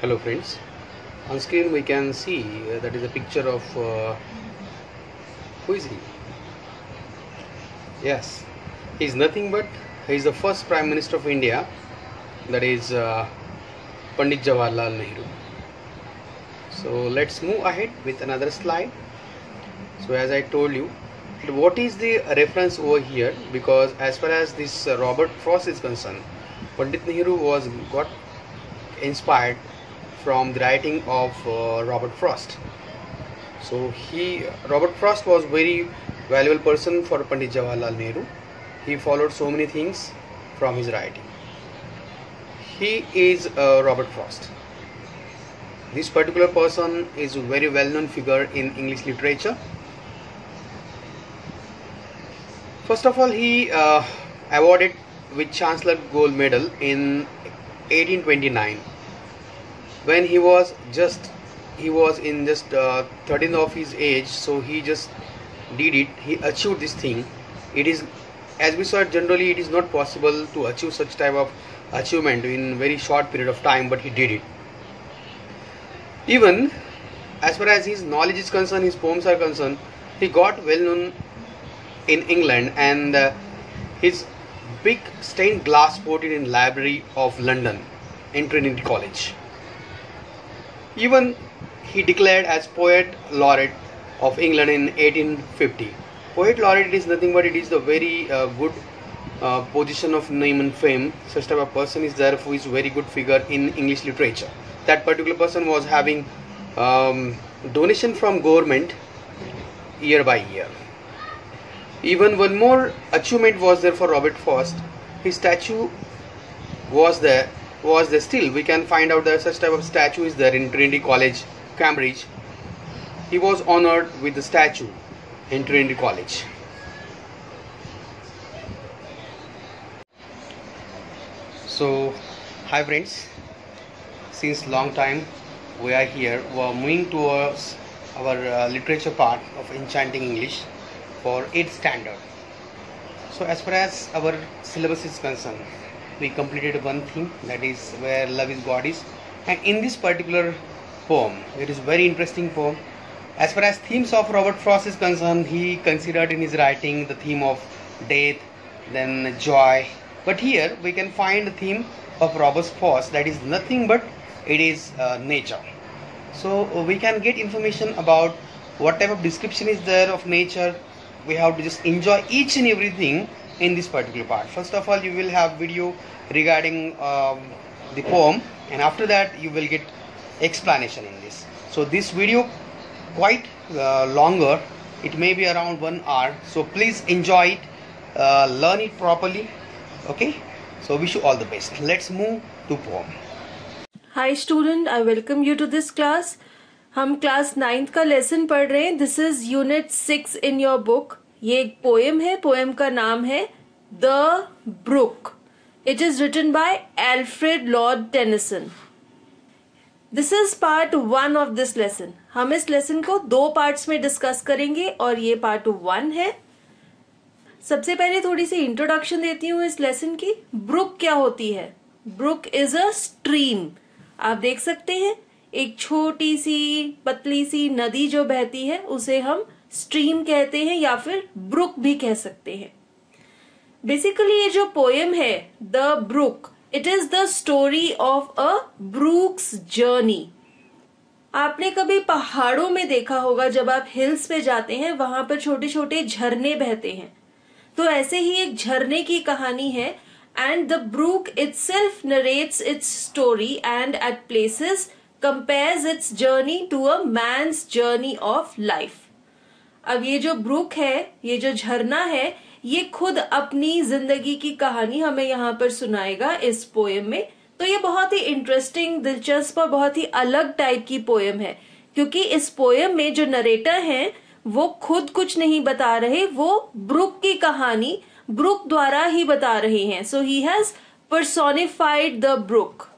Hello friends, on screen we can see that is a picture of who is he? Yes, he is nothing but he is the first Prime Minister of India, that is Pandit Jawaharlal Nehru. So let's move ahead with another slide. So as I told you, what is the reference over here, because as far as this Robert Frost is concerned, Pandit Nehru got inspired from the writing of Robert Frost. So Robert Frost was very valuable person for Pandit Jawaharlal Nehru. He followed so many things from his writing. He is Robert Frost. This particular person is a very well-known figure in English literature. First of all, he awarded with Chancellor Gold Medal in 1829. When he was in just 13 of his age, so he just did it. He achieved this thing. It is, as we saw, generally it is not possible to achieve such type of achievement in very short period of time, but he did it. Even as far as his knowledge is concerned, his poems are concerned, he got well known in England, and his big stained glass portrait in Library of London in Trinity College. Even he declared as Poet Laureate of England in 1850. Poet Laureate is nothing but it is the very good position of name and fame. Such type of person is there who is very good figure in English literature. That particular person was having donation from government year by year. Even one more achievement was there for Robert Frost. His statue was there still. We can find out that such type of statue is there in Trinity College, Cambridge. He was honored with the statue in Trinity College. So, hi friends, since long time we are here. We are moving towards our literature part of Enchanting English for 8th standard. So as far as our syllabus is concerned, we completed one thing, that is Where Love is Goddess, and in this particular poem, it is very interesting poem. As far as themes of Robert Frost is concerned, he considered in his writing the theme of death, then joy, but here we can find the theme of Robert Frost, that is nothing but it is nature. So we can get information about what type of description is there of nature. We have to just enjoy each and everything in this particular part. First of all, you will have video regarding the poem, and after that you will get explanation in this. So this video quite longer, it may be around 1 hour, so please enjoy it, learn it properly. Okay, so wish you all the best. Let's move to poem. Hi student, I welcome you to this class. हम class 9th का lesson पढ़ रहे हैं. This is unit 6 in your book. ये एक poem है. Poem का नाम है the brook. It is written by Alfred Lord Tennyson. This is part 1 of this lesson. हम इस लेसन को 2 पार्ट्स में डिस्कस करेंगे और ये पार्ट 1 है. सबसे पहले थोड़ी सी इंट्रोडक्शन देती हूँ इस लेसन की. ब्रुक क्या होती है? Brook is a stream. आप देख सकते हैं एक छोटी सी पतली सी नदी जो बहती है उसे हम स्ट्रीम कहते हैं या फिर ब्रुक भी कह सकते हैं. बेसिकली ये जो पोएम है the brook, it is the story of a brook's journey. आपने कभी पहाड़ों में देखा होगा, जब आप हिल्स पे जाते हैं वहां पर छोटे छोटे झरने बहते हैं, तो ऐसे ही एक झरने की कहानी है. And the brook itself narrates its story and at places compares its journey to a man's journey of life. अब ये जो ब्रुक है, ये जो झरना है, ये खुद अपनी जिंदगी की कहानी हमें यहाँ पर सुनाएगा इस पोएम में. तो ये बहुत ही इंटरेस्टिंग, दिलचस्प और बहुत ही अलग टाइप की पोएम है, क्योंकि इस पोएम में जो नरेटर हैं वो खुद कुछ नहीं बता रहे, वो ब्रुक की कहानी ब्रुक द्वारा ही बता रहे हैं. So he has personified the brook.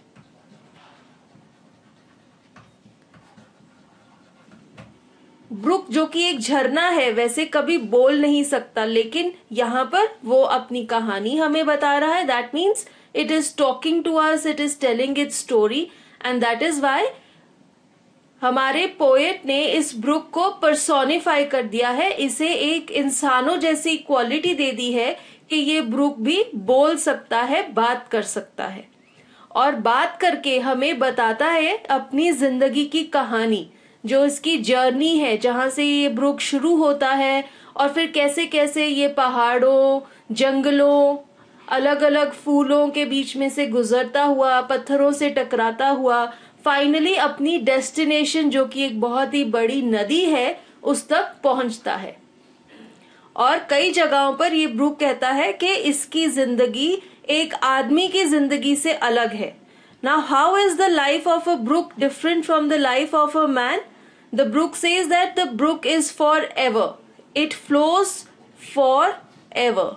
Brook जो कि एक झरना है, वैसे कभी बोल नहीं सकता, लेकिन यहाँ पर वो अपनी कहानी हमें बता रहा है. That means it is talking to us, it is telling its story, and that is why हमारे पोएट ने इस ब्रुक को पर्सोनिफाई कर दिया है, इसे एक इंसानों जैसी क्वालिटी दे दी है कि ये ब्रुक भी बोल सकता है, बात कर सकता है, और बात करके हमें बताता है अपनी जिंदगी की कहानी, जो इसकी जर्नी है, जहां से ये ब्रुक शुरू होता है और फिर कैसे कैसे ये पहाड़ों, जंगलों, अलग अलग फूलों के बीच में से गुजरता हुआ, पत्थरों से टकराता हुआ, फाइनली अपनी डेस्टिनेशन जो कि एक बहुत ही बड़ी नदी है उस तक पहुंचता है। और कई जगहों पर ये ब्रुक कहता है कि इसकी जिंदगी एक आदमी की जिंदगी से अलग है। Now how is the life of a brook different from the life of a man? The brook says that the brook is for ever, it flows for ever,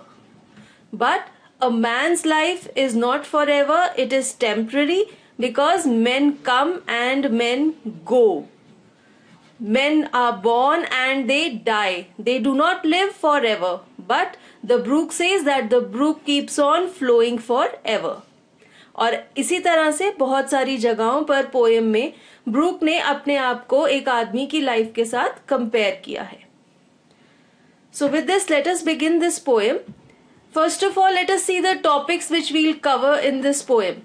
but a man's life is not forever, it is temporary, because men come and men go. Men are born and they die. They do not live forever. But the brook says that the brook keeps on flowing forever. और इसी तरह से बहुत सारी जगहों पर poem में Brooke ने अपने आप को एक आदमी की लाइफ के साथ कंपेयर किया है। So with this, let us begin this poem. First of all, let us see the topics which we'll cover in this poem.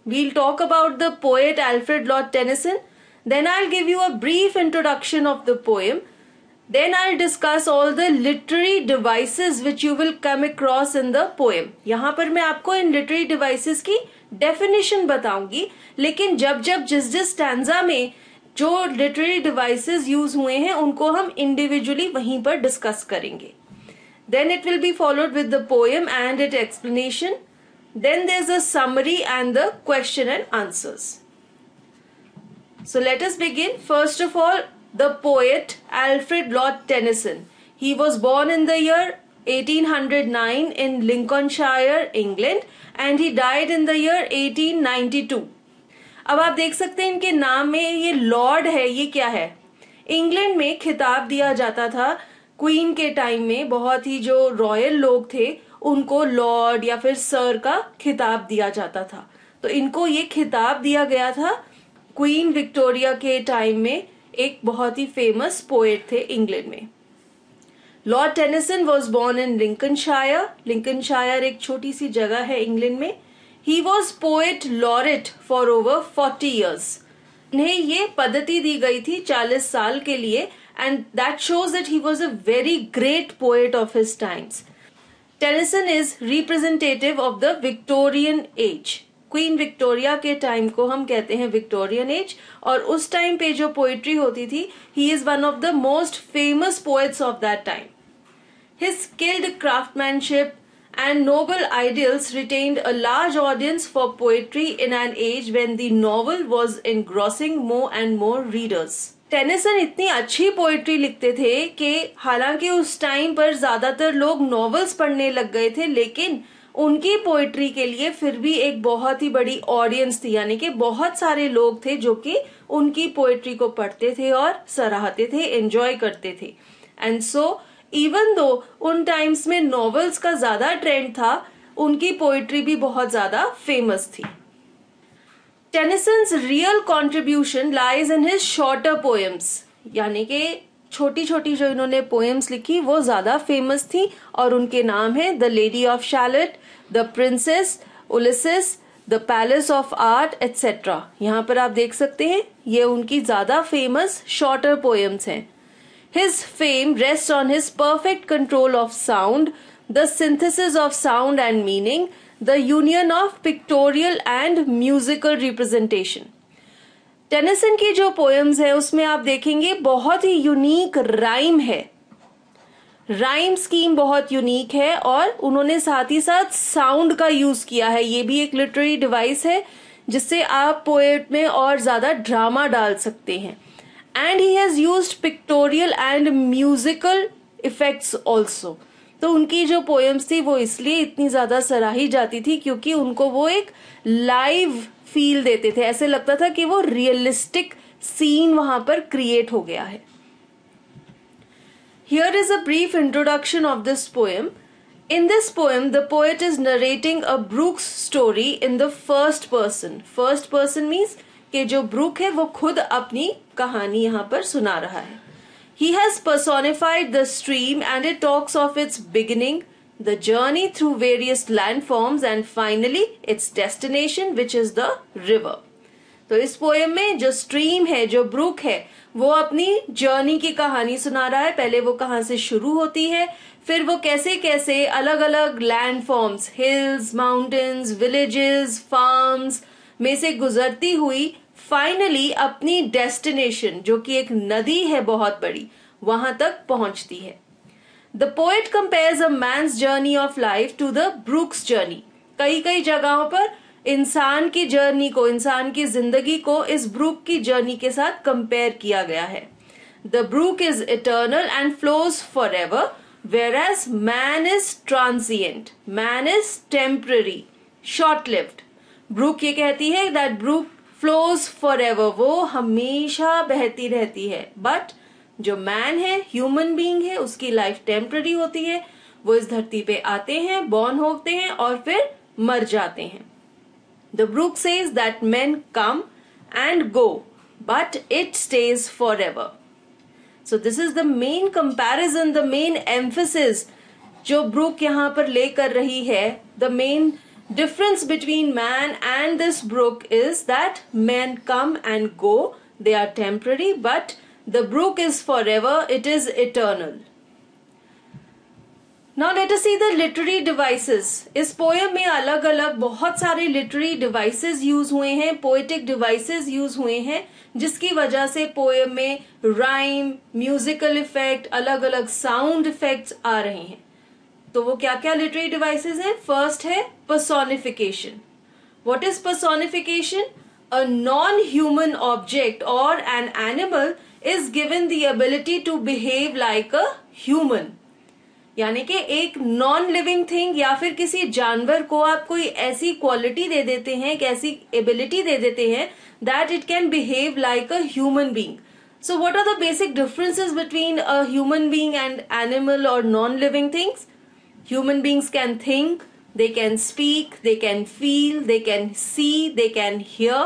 We'll talk about the poet Alfred Lord Tennyson. Then I'll give you a brief introduction of the poem. Then I'll discuss all the literary devices which you will come across in the poem. यहाँ पर मैं आपको इन literary devices की definition बताऊंगी, लेकिन जब जिस stanza में जो literary devices use हुए हैं उनको हम individually वहीं पर discuss करेंगे. Then it will be followed with the poem and its explanation. Then there's a summary and the question and answers. So let us begin. First of all, the poet Alfred Lord Tennyson. He was born in the year 1809 in Lincolnshire, England, and he died in the year 1892. अब आप देख सकते हैं इनके नाम में ये Lord है, ये क्या है? इंग्लैंड में खिताब दिया जाता था क्वीन के टाइम में, बहुत ही जो रॉयल लोग थे उनको लॉर्ड या फिर सर का खिताब दिया जाता था। तो इनको ये खिताब दिया गया था क्वीन विक्टोरिया के टाइम में, एक बहुत ही फेमस पोएट थे इंग्लैंड में। Lord Tennyson was born in Lincolnshire. Lincolnshire एक छोटी सी जगह है इंग्लैंड में। He was poet laureate for over 40 years। इन्हें ये पद्धति दी गई थी 40 साल के लिए, and that shows that he was a very great poet of his times. Tennyson is representative of the Victorian age. Queen Victoria के टाइम को हम कहते हैं विक्टोरियन एज, और उस टाइम पे जो पोएट्री होती थी, he is one of the most famous poets of that time. His skilled craftsmanship and noble ideals retained a large audience for poetry in an age when the novel was engrossing more and more readers. Tennyson इतनी अच्छी poetry लिखते थे कि हालांकि उस time पर ज्यादातर लोग नॉवेल्स पढ़ने लग गए थे, लेकिन उनकी पोएट्री के लिए फिर भी एक बहुत ही बड़ी ऑडियंस थी, यानी कि बहुत सारे लोग थे जो कि उनकी पोएट्री को पढ़ते थे और सराहते थे, एंजॉय करते थे। एंड सो इवन दो उन टाइम्स में नॉवेल्स का ज्यादा ट्रेंड था, उनकी पोएट्री भी बहुत ज्यादा फेमस थी। Tennyson's real contribution lies in his shorter poems, यानी कि छोटी छोटी जो इन्होंने पोएम्स लिखी वो ज्यादा फेमस थी, और उनके नाम है the lady of chalet, the princess, Ulysses, the palace of art etcetera. यहाँ पर आप देख सकते हैं ये उनकी ज्यादा फेमस शॉर्टर पोएम्स हैं। His fame rests on his perfect control of sound, the synthesis of sound and meaning, the union of pictorial and musical representation. Tennyson की जो पोएम्स है उसमें आप देखेंगे बहुत ही यूनिक राइम है, राइम स्कीम बहुत यूनिक है, और उन्होंने साथ ही साथ साउंड का यूज किया है। ये भी एक लिटरेरी डिवाइस है जिससे आप पोएट में और ज्यादा ड्रामा डाल सकते हैं। And he has used pictorial and musical effects also. तो उनकी जो पोएम्स थी वो इसलिए इतनी ज्यादा सराही जाती थी क्योंकि उनको वो एक लाइव फील देते थे, ऐसे लगता था कि वो रियलिस्टिक सीन वहां पर क्रिएट हो गया है। Here is a brief introduction of this poem. In this poem, the poet is narrating a Brooks story in the first person. First person means कि जो ब्रूक है वो खुद अपनी कहानी यहाँ पर सुना रहा है. He has personified the stream and it talks of its beginning, the journey through various landforms and finally its destination which is the river. तो इस पोएम में जो स्ट्रीम है, जो ब्रूक है, वो अपनी जर्नी की कहानी सुना रहा है. पहले वो कहाँ से शुरू होती है, फिर वो कैसे कैसे अलग अलग landforms, hills, mountains, villages, farms में से गुजरती हुई फाइनली अपनी डेस्टिनेशन, जो कि एक नदी है बहुत बड़ी, वहां तक पहुंचती है. The poet compares a man's journey of life to the brook's journey. कई कई जगहों पर इंसान की जर्नी को, इंसान की जिंदगी को इस ब्रूक की जर्नी के साथ कंपेयर किया गया है. The brook is eternal and flows for ever, whereas man is transient, man is temporary, short-lived. Brook ये कहती है that ब्रूक flows forever, वो हमेशा बहती रहती है. बट जो मैन है, ह्यूमन बीइंग है, उसकी लाइफ टेम्पररी होती है. वो इस धरती पे आते हैं, बॉर्न होते हैं और फिर मर जाते हैं. The brook says that men come and go, but it stays forever. So this is the main comparison, the main emphasis जो ब्रूक यहाँ पर लेकर रही है. The main difference between man and this brook is that men come and go, they are temporary, but the brook is forever, it is eternal. Now let us see the literary devices. इस poem में अलग अलग बहुत सारे literary devices use हुए हैं, poetic devices use हुए हैं, जिसकी वजह से पोएम में राइम, म्यूजिकल इफेक्ट, अलग अलग साउंड इफेक्ट्स आ रहे हैं. तो वो क्या क्या लिटरेरी डिवाइसेस हैं? फर्स्ट है personification. What is personification? A non human object और an animal is given the ability to behave like a human. यानी कि एक नॉन लिविंग थिंग या फिर किसी जानवर को आप कोई ऐसी क्वालिटी दे देते हैं, एक ऐसी एबिलिटी दे देते हैं that it can behave like a human being. So what are the basic differences between a human being and animal or non-living things? Human beings can think, they can speak, they can feel, they can see, they can hear.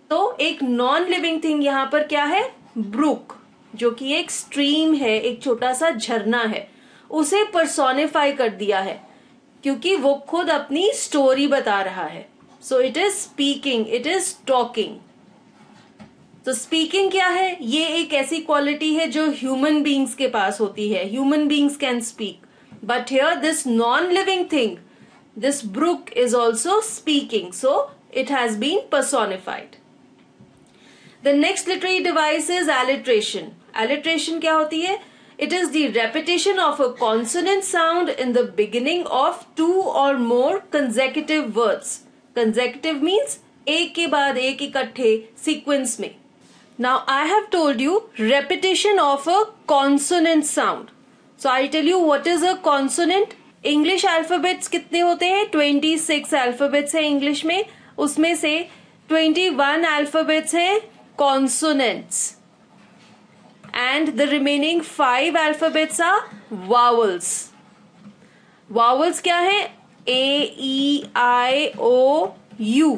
तो एक non-living thing यहाँ पर क्या है? Brooke, जो कि एक stream है, एक छोटा सा झरना है, उसे पर्सोनिफाई कर दिया है क्योंकि वो खुद अपनी स्टोरी बता रहा है. So it is speaking, it is talking. तो स्पीकिंग क्या है? ये एक ऐसी क्वालिटी है जो ह्यूमन बींग्स के पास होती है. Human beings can speak, but here this non living thing, this brook is also speaking, so it has been personified. The next literary device is alliteration. Alliteration क्या होती है? It is the repetition of a consonant sound in the beginning of two or more consecutive words. Consecutive means एक के बाद एक इकट्ठे sequence में. Now I have told you repetition of a consonant sound. So I'll tell you what is a consonant. English alphabets कितने होते हैं? 26 alphabets है English में. उसमें से 21 alphabets है consonants. And the remaining 5 alphabets are vowels. Vowels क्या है? A, E, I, O, U.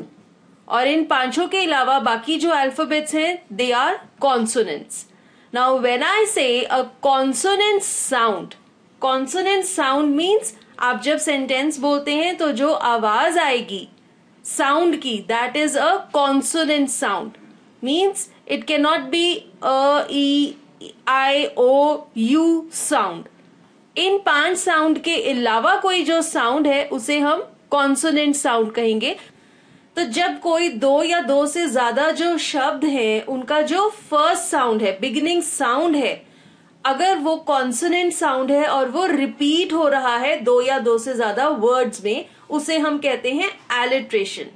और इन पांचों के अलावा बाकी जो अल्फाबेट्स हैं they are consonants. Now when I say a consonant sound means आप जब सेंटेंस बोलते हैं तो जो आवाज आएगी साउंड की, that is a consonant sound. Means it cannot be a, E, I, O, U sound. In 5 sound के अलावा कोई जो साउंड है उसे हम कॉन्सोनेंट साउंड कहेंगे. तो जब कोई 2 या 2 से ज्यादा जो शब्द हैं उनका जो फर्स्ट साउंड है, बिगिनिंग साउंड है, अगर वो कॉन्सोनेंट साउंड है और वो रिपीट हो रहा है 2 या 2 से ज्यादा वर्ड्स में, उसे हम कहते हैं एलिट्रेशन.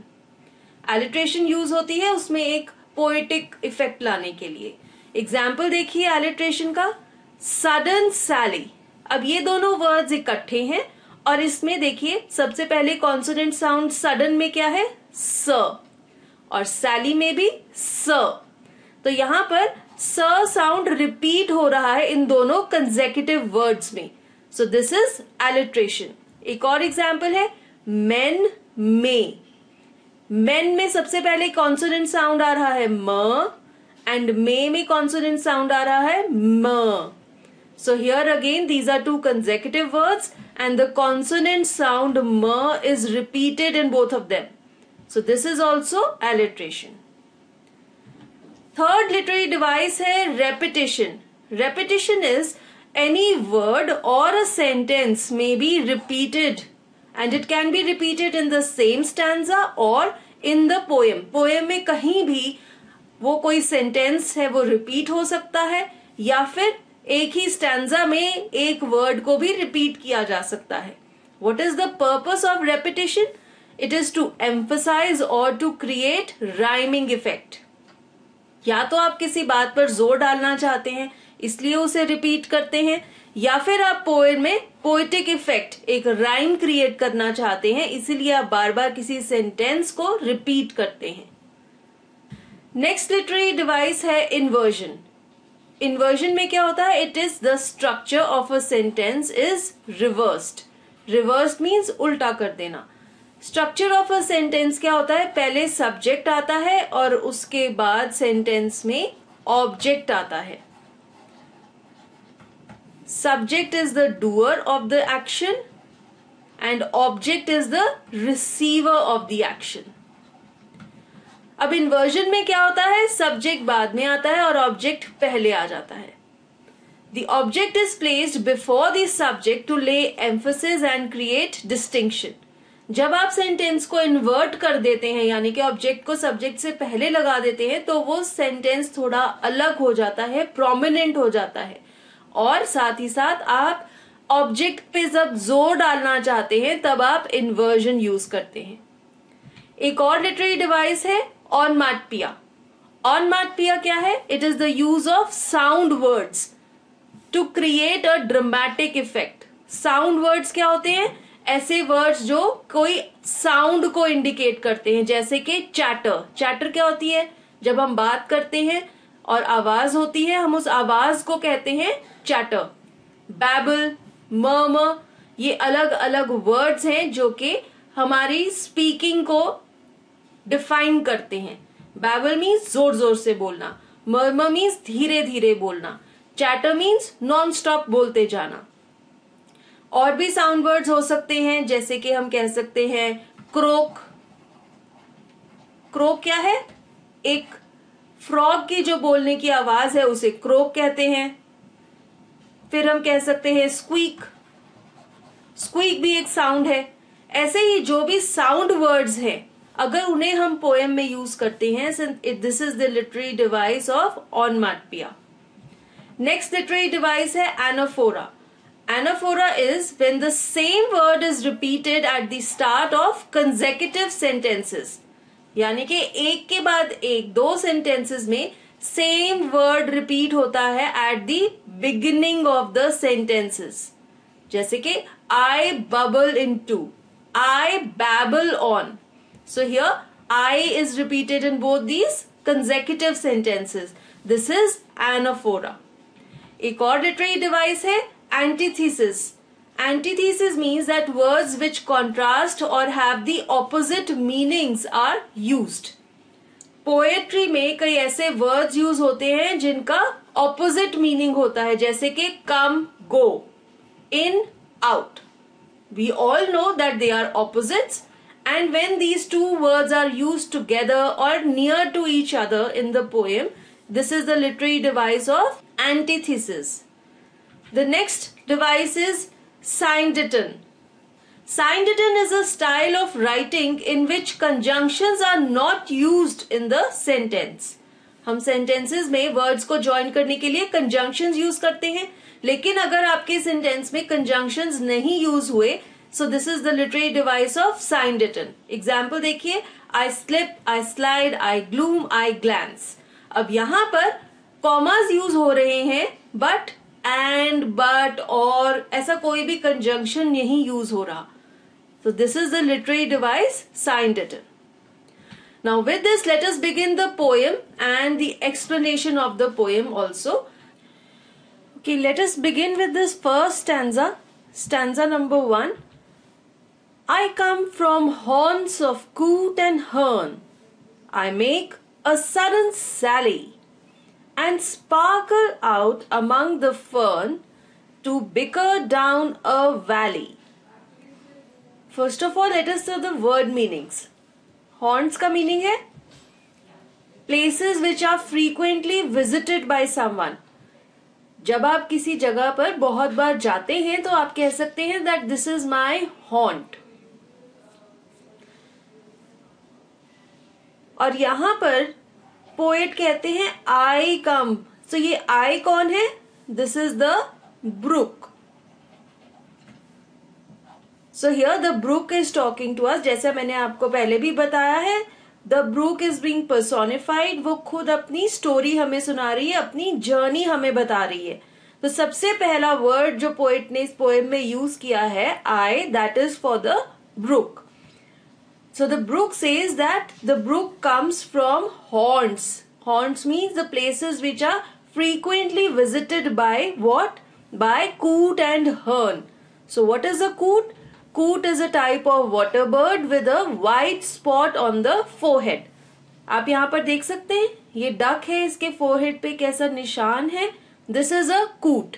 एलिट्रेशन यूज होती है उसमें एक पोएटिक इफेक्ट लाने के लिए. एग्जाम्पल देखिए एलिट्रेशन का. सडन सैली. अब ये दोनों वर्ड्स इकट्ठे हैं और इसमें देखिए सबसे पहले कॉन्सोनेंट साउंड सडन में क्या है? स. और सैली में भी स. तो यहां पर स साउंड रिपीट हो रहा है इन दोनों कंसेक्यूटिव वर्ड्स में. So this is alliteration. एक और एग्जाम्पल है मेन मे. men में सबसे पहले कॉन्सोनेंट साउंड आ रहा है म, एंड मे में कॉन्सोनेंट साउंड आ रहा है म. So here again these are two consecutive words and the consonant sound m is repeated in both of them. So this is also alliteration. Third literary device है repetition. Repetition is any word or a sentence may be repeated and it can be repeated in the same stanza or in the poem. Poem में कहीं भी वो कोई sentence है वो repeat हो सकता है या फिर एक ही स्टैंजा में एक वर्ड को भी रिपीट किया जा सकता है. What is the purpose of repetition? It is to emphasize or to create rhyming effect. या तो आप किसी बात पर जोर डालना चाहते हैं इसलिए उसे रिपीट करते हैं, या फिर आप पोएम में पोएटिक इफेक्ट, एक राइम क्रिएट करना चाहते हैं इसीलिए आप बार बार किसी सेंटेंस को रिपीट करते हैं. नेक्स्ट लिटरेरी डिवाइस है इन्वर्जन. इन्वर्जन में क्या होता है? It is the structure of a sentence is reversed. Reversed means उल्टा कर देना. स्ट्रक्चर ऑफ अ सेंटेंस क्या होता है? पहले सब्जेक्ट आता है और उसके बाद सेंटेंस में ऑब्जेक्ट आता है. Subject is the doer of the action and object is the receiver of the action. अब इन्वर्जन में क्या होता है? सब्जेक्ट बाद में आता है और ऑब्जेक्ट पहले आ जाता है. The object is placed before the subject to lay emphasis and create distinction. जब आप सेंटेंस को इन्वर्ट कर देते हैं यानी कि ऑब्जेक्ट को सब्जेक्ट से पहले लगा देते हैं तो वो सेंटेंस थोड़ा अलग हो जाता है, प्रोमिनेंट हो जाता है. और साथ ही साथ आप ऑब्जेक्ट पे जब जोर डालना चाहते हैं तब आप इन्वर्जन यूज करते हैं. एक और लिटरेरी डिवाइस है ऑनमैटपिया. ऑनमैटपिया क्या है? It is the use of sound words to create a dramatic effect. Sound words क्या होते हैं? ऐसे वर्ड्स जो कोई साउंड को इंडिकेट करते हैं, जैसे कि चैटर. चैटर क्या होती है? जब हम बात करते हैं और आवाज होती है हम उस आवाज को कहते हैं चैटर. बैबल, मर्मर, ये अलग अलग वर्ड्स हैं जो कि हमारी स्पीकिंग को डिफाइन करते हैं. बैबल मीन्स जोर जोर से बोलना, मर्मर मीन्स धीरे धीरे बोलना, चैटर मीन्स नॉन स्टॉप बोलते जाना. और भी साउंड वर्ड्स हो सकते हैं जैसे कि हम कह सकते हैं क्रोक. क्रोक क्या है? एक फ्रॉग की जो बोलने की आवाज है उसे क्रोक कहते हैं. फिर हम कह सकते हैं स्क्वीक. स्क्वीक भी एक साउंड है. ऐसे ही जो भी साउंड वर्ड्स हैं अगर उन्हें हम पोएम में यूज करते हैं, this is the literary device of onomatopoeia. Next literary device है anaphora. Anaphora is when the same word is repeated at the start of consecutive sentences. यानी कि एक के बाद एक दो सेंटेंसेस में सेम वर्ड रिपीट होता है at the beginning of the sentences. जैसे कि I bubble into, I babble on. So here I is repeated in both these consecutive sentences. This is anaphora. एक और literary device है antithesis. Antithesis means that words which contrast or have the opposite meanings are used. Poetry में कई ऐसे words use होते हैं जिनका opposite meaning होता है, जैसे कि come, go, in, out. We all know that they are opposites, and when these two words are used together or near to each other in the poem, this is the literary device of antithesis. The next device is syndeton. Syndeton is a style of writing in which conjunctions are not used in the sentence. हम sentences में words को join करने के लिए conjunctions use करते हैं, लेकिन अगर आपके सेंटेंस में कंजंक्शंस नहीं यूज हुए, so this is the literary device of syndeton. Example देखिए, आई स्लिप, आई स्लाइड, आई ग्लूम, आई ग्लैंस. अब यहां पर कॉमास यूज हो रहे हैं बट एंड, बट, और ऐसा कोई भी कंजंक्शन नहीं यूज हो रहा. So this is the literary device syndeton. Now with this let us begin the poem and the explanation of the poem also. Okay, let us begin with this first stanza, stanza number 1. I come from haunts of coot and hern. I make a sudden sally and sparkle out among the fern to bicker down a valley. First of all, let us know the word meanings. Haunts का meaning है places which are frequently visited by someone. जब आप किसी जगह पर बहुत बार जाते हैं तो आप कह सकते हैं that this is my haunt. और यहां पर पोएट कहते हैं I come. So ये I कौन है? This is the brook. So here the brook is talking to us. जैसा मैंने आपको पहले भी बताया है, The brook is being personified. वो खुद अपनी स्टोरी हमें सुना रही है, अपनी जर्नी हमें बता रही है. तो सबसे पहला वर्ड जो पोएट ने इस पोएम में यूज किया है I, that is for the brook. So the brook says that the brook comes from haunts. Haunts means the places which are frequently visited by what? By coot and hern. So what is a coot? Coot is a type of water bird with a white spot on the forehead. आप यहाँ पर देख सकते हैं ये duck है, इसके forehead पे कैसा निशान है. This is a coot.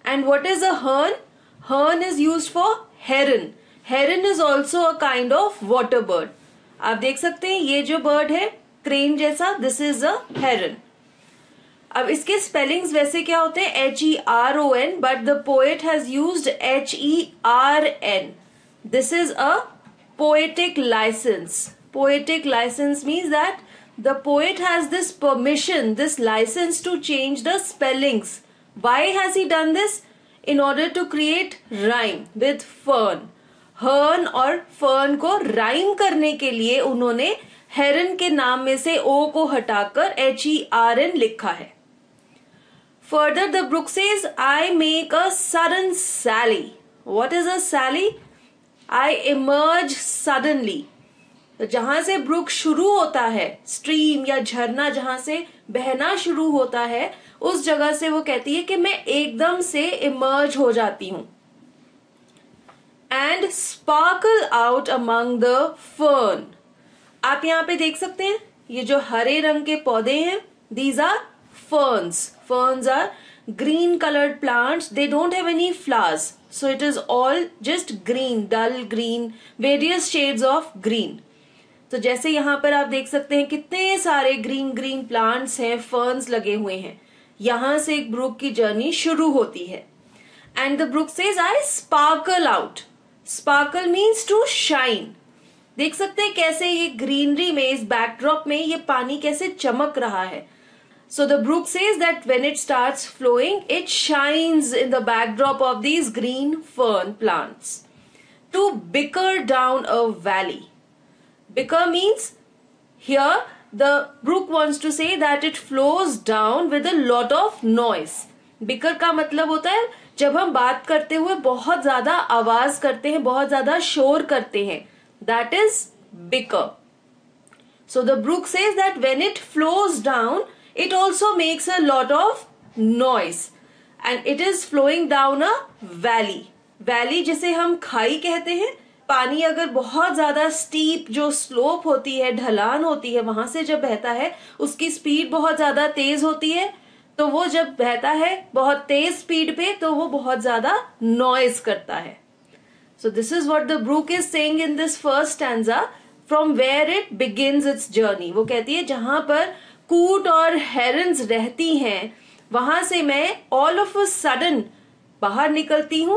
And what is a hern? Hern is used for heron. Heron is also a kind of water bird. आप देख सकते हैं ये जो bird है crane जैसा, this is a heron. अब इसके स्पेलिंग्स वैसे क्या होते हैं HERON, but the poet has used HERN. This is a poetic licence. Poetic licence means that the poet has this permission, this licence to change the spellings. Why has he done this? In order to create rhyme with fern. Hern और fern को rhyme करने के लिए उन्होंने हेरन के नाम में से ओ को हटाकर HERN लिखा है. Further, the brook says, I make a sudden sally. What is a sally? I emerge suddenly. तो जहां से ब्रुक शुरू होता है, स्ट्रीम या झरना जहां से बहना शुरू होता है, उस जगह से वो कहती है कि मैं एकदम से इमर्ज हो जाती हूं. And sparkle out among the fern. आप यहाँ पे देख सकते हैं ये जो हरे रंग के पौधे हैं, these are ferns. Ferns are green colored plants. They don't have any flowers. So it is all just green, dull green, various shades of green. तो जैसे यहाँ पर आप देख सकते हैं कितने सारे ग्रीन ग्रीन प्लांट्स हैं, फर्न्स लगे हुए हैं. यहाँ से एक ब्रुक की जर्नी शुरू होती है. And the brook says I sparkle out. Sparkle means to shine. देख सकते हैं कैसे ये ग्रीनरी में, इस बैकड्रॉप में ये पानी कैसे चमक रहा है. So the brook says that when it starts flowing, it shines in the backdrop of these green fern plants. To bicker down a valley. Bicker means here the brook wants to say that it flows down with a lot of noise. Bicker का मतलब होता है जब हम बात करते हुए बहुत ज्यादा आवाज करते हैं, बहुत ज्यादा शोर करते हैं. That is bicker. So the brook says that when it flows down, it also makes a lot of noise and it is flowing down a valley. Valley जिसे हम खाई कहते हैं. पानी अगर बहुत ज्यादा स्टीप जो स्लोप होती है, ढलान होती है, वहां से जब बहता है उसकी स्पीड बहुत ज्यादा तेज होती है. तो वो जब बहता है बहुत तेज स्पीड पे तो वो बहुत ज्यादा नॉइज करता है. So this is what the brook is saying in this first stanza, from where it begins its journey. वो कहती है जहां पर कूट और हेरन्स रहती हैं वहां से मैं ऑल ऑफ अ सडन बाहर निकलती हूं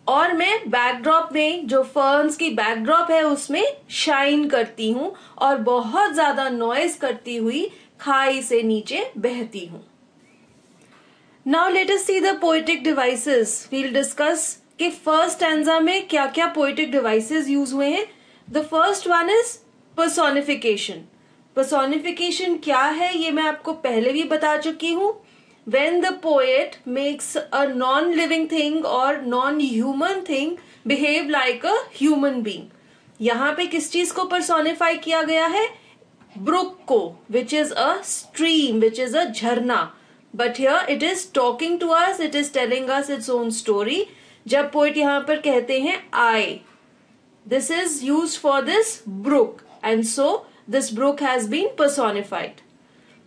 और मैं बैकड्रॉप में, जो फर्न्स की बैकड्रॉप है, उसमें शाइन करती हूं और बहुत ज्यादा नॉइज करती हुई खाई से नीचे बहती हूं. Now let us see the poetic devices. We'll discuss कि फर्स्ट स्टैंजा में क्या क्या पोएटिक डिवाइसेस यूज हुए हैं. The first one is personification. Personification क्या है ये मैं आपको पहले भी बता चुकी हूं. When the poet makes a non-living thing or non-human thing behave like a human being. यहाँ पे किस चीज को पर्सोनिफाई किया गया है? ब्रुक को, which is a stream, which is a झरना. But here it is talking to us, it is telling us its own story. जब पोएट यहाँ पर कहते हैं I, This is used for this brook, and so this brook has been personified.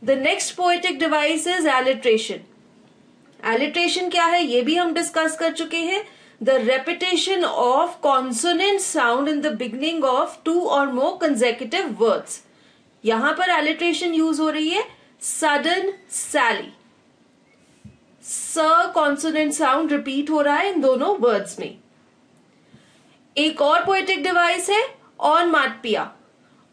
The next poetic device is alliteration. Alliteration क्या है ये भी हम डिस्कस कर चुके हैं. The repetition of consonant sound in the beginning of two or more consecutive words. यहां पर alliteration यूज हो रही है. Sudden Sally. स कॉन्सोनेंट साउंड रिपीट हो रहा है इन दोनों वर्ड्स में. एक और पोएटिक डिवाइस है ऑनमाटपिया.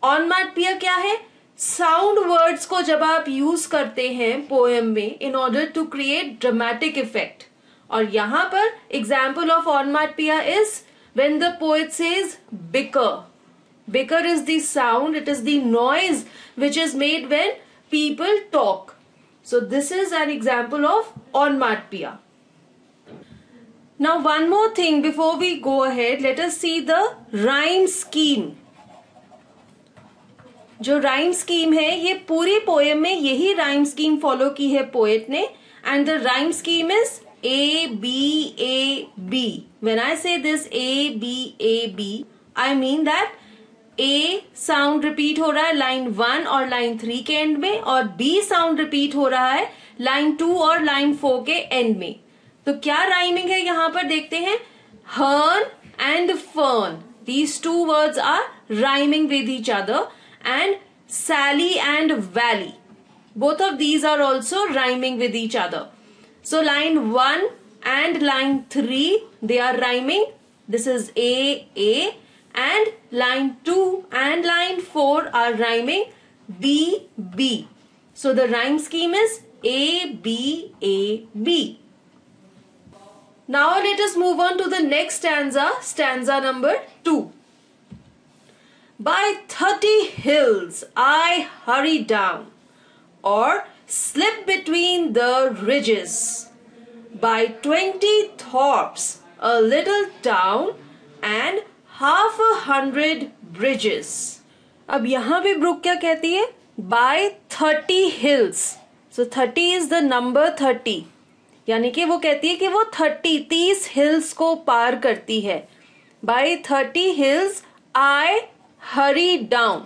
ऑनमाटपिया क्या है? साउंड वर्ड्स को जब आप यूज करते हैं पोएम में in order to create dramatic effect. और यहां पर example of onomatopoeia is when the poet says bicker. Bicker is the sound, it is the noise which is made when people talk. So this is an example of onomatopoeia. Now one more thing before we go ahead, let us see the rhyme scheme. जो rhyme scheme है ये पूरी poem में यही rhyme scheme follow की है poet ने. And the rhyme scheme is A B A B. When I say this A B A B, I mean that A sound repeat हो रहा है लाइन 1 और लाइन 3 के एंड में, और B साउंड रिपीट हो रहा है लाइन 2 और लाइन 4 के एंड में. तो क्या राइमिंग है यहां पर देखते हैं. Hern and fern, these two words are rhyming with each other. And sally and valley, both of these are also rhyming with each other. So line 1 and line 3 they are rhyming. This is A. And line 2 and line 4 are rhyming B. So the rhyme scheme is A, B, A, B. Now let us move on to the next stanza, stanza number 2. By 30 hills I hurry down, or slip between the ridges. By 20 thorps, a little town, and 100 bridges. अब यहां पे book क्या कहती है? By 30 hills. So 30 is the number 30. यानी कि वो कहती है कि वो 30 हिल्स को पार करती है. By 30 hills I hurry down.